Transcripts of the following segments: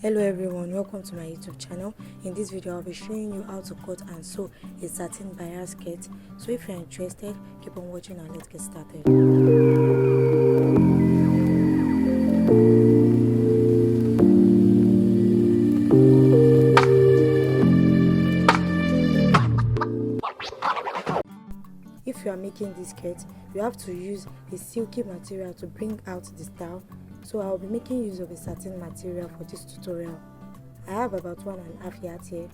Hello everyone, welcome to my YouTube channel. In this video I'll be showing you how to cut and sew a satin bias skirt. So if you're interested, keep on watching and let's get started. If you are making this skirt, you have to use a silky material to bring out the style. So I'll be making use of a satin material for this tutorial. I have about 1.5 yards here.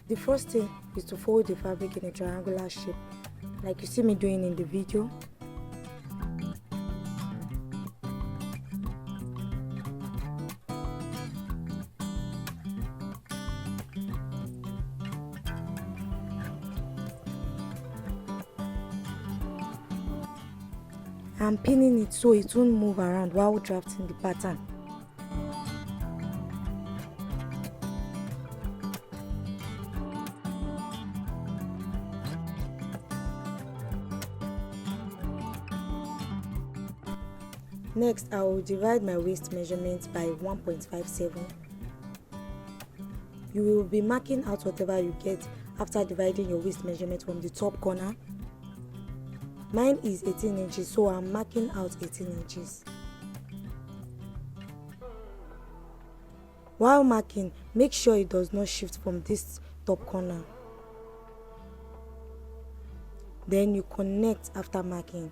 The first thing is to fold the fabric in a triangular shape, like you see me doing in the video. I'm pinning it so it won't move around while drafting the pattern. Next, I will divide my waist measurement by 1.57. You will be marking out whatever you get after dividing your waist measurement from the top corner. Mine is 18 inches, so I'm marking out 18 inches. While marking, make sure it does not shift from this top corner. Then you connect after marking.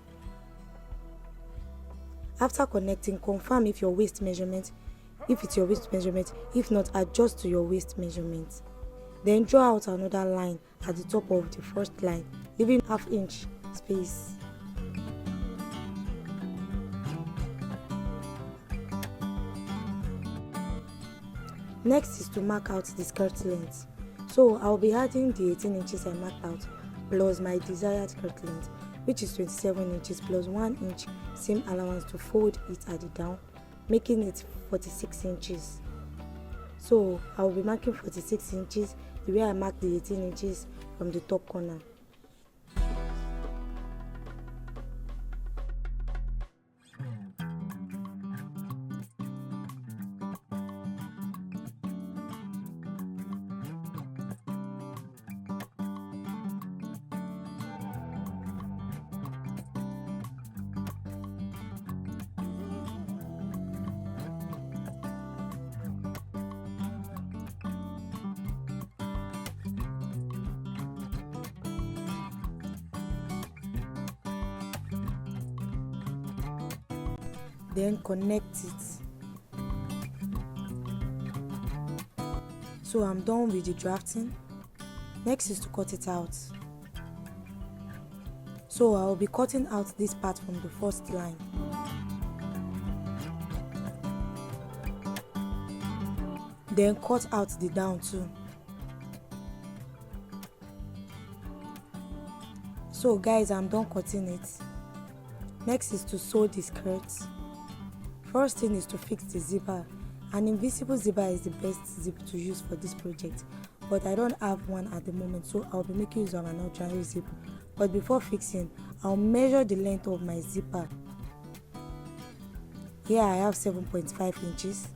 After connecting, confirm if it's your waist measurement. If not, adjust to your waist measurement. Then draw out another line at the top of the first line, leaving ½ inch space. Next is to mark out the skirt length. So I'll be adding the 18 inches I marked out plus my desired skirt length, which is 27 inches plus 1 inch seam allowance to fold it at the down, making it 46 inches. So I'll be marking 46 inches the way I marked the 18 inches from the top corner. Then connect it. So I'm done with the drafting. Next is to cut it out. So I'll be cutting out this part from the first line. Then cut out the down too. So guys, I'm done cutting it. Next is to sew the skirt. First thing is to fix the zipper. An invisible zipper is the best zip to use for this project, but I don't have one at the moment, so I'll be making use of an ordinary zip. But before fixing, I'll measure the length of my zipper. Here I have 7.5 inches.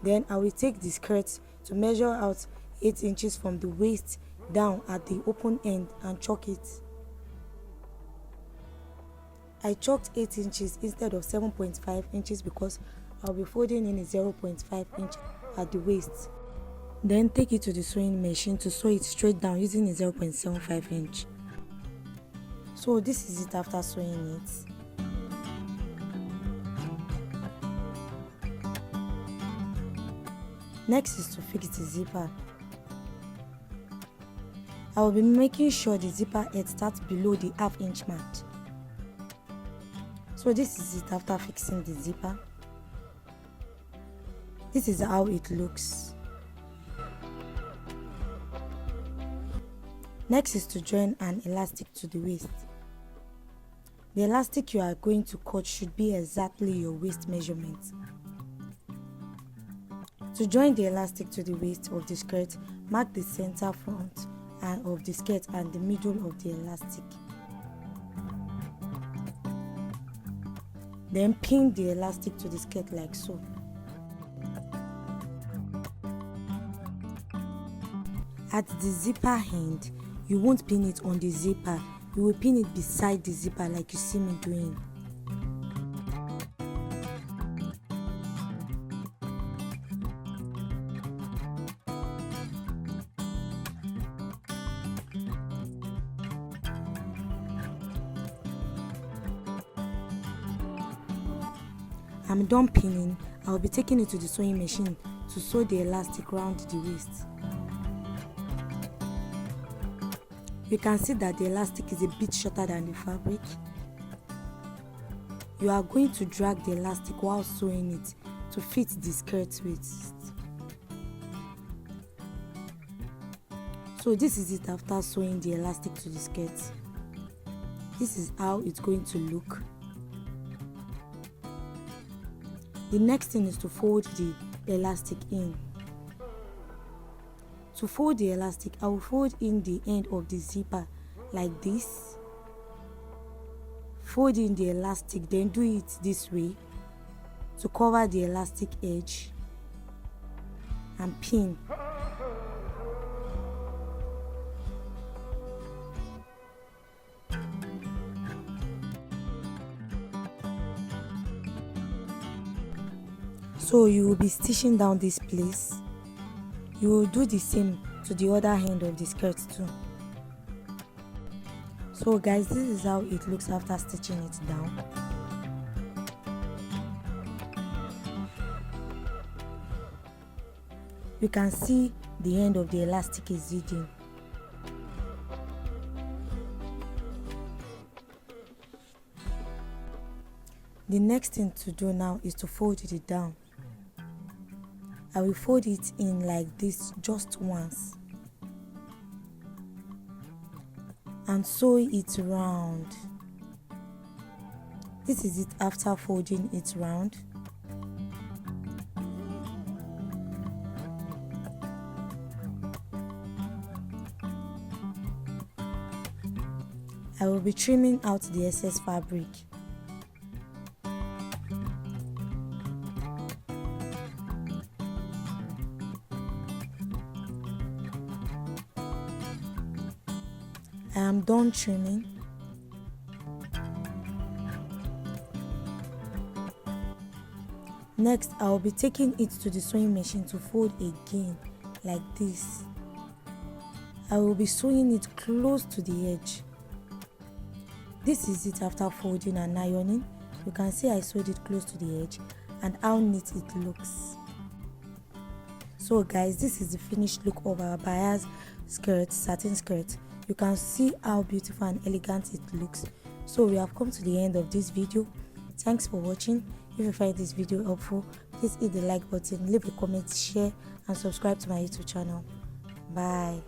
Then I will take the skirt to measure out 8 inches from the waist down at the open end and chalk it. I chalked 8 inches instead of 7.5 inches because I'll be folding in a 0.5 inch at the waist. Then take it to the sewing machine to sew it straight down using a 0.75 inch. So this is it after sewing it. Next is to fix the zipper. I will be making sure the zipper head starts below the ½ inch mark. So this is it after fixing the zipper. This is how it looks. Next is to join an elastic to the waist. The elastic you are going to cut should be exactly your waist measurement. To join the elastic to the waist of the skirt, mark the center front and of the skirt and the middle of the elastic. Then pin the elastic to the skirt like so. At the zipper end, you won't pin it on the zipper, you will pin it beside the zipper like you see me doing. I'm done pinning. I'll be taking it to the sewing machine to sew the elastic around the waist. You can see that the elastic is a bit shorter than the fabric. You are going to drag the elastic while sewing it to fit the skirt waist. So this is it after sewing the elastic to the skirt. This is how it's going to look. The next thing is to fold the elastic in. To fold the elastic, I will fold in the end of the zipper like this. Fold in the elastic, then do it this way to cover the elastic edge and pin. So you will be stitching down this place. You will do the same to the other end of the skirt too. So guys, this is how it looks after stitching it down. You can see the end of the elastic is hidden. The next thing to do now is to fold it down. I will fold it in like this just once and sew it round. This is it after folding it round. I will be trimming out the excess fabric. I am done trimming. Next, I will be taking it to the sewing machine to fold again like this. I will be sewing it close to the edge. This is it after folding and ironing. You can see I sewed it close to the edge and how neat it looks. So guys, this is the finished look of our bias skirt, satin skirt. You can see how beautiful and elegant it looks. So we have come to the end of this video. Thanks for watching. If you find this video helpful, please hit the like button, leave a comment, share and subscribe to my YouTube channel. Bye.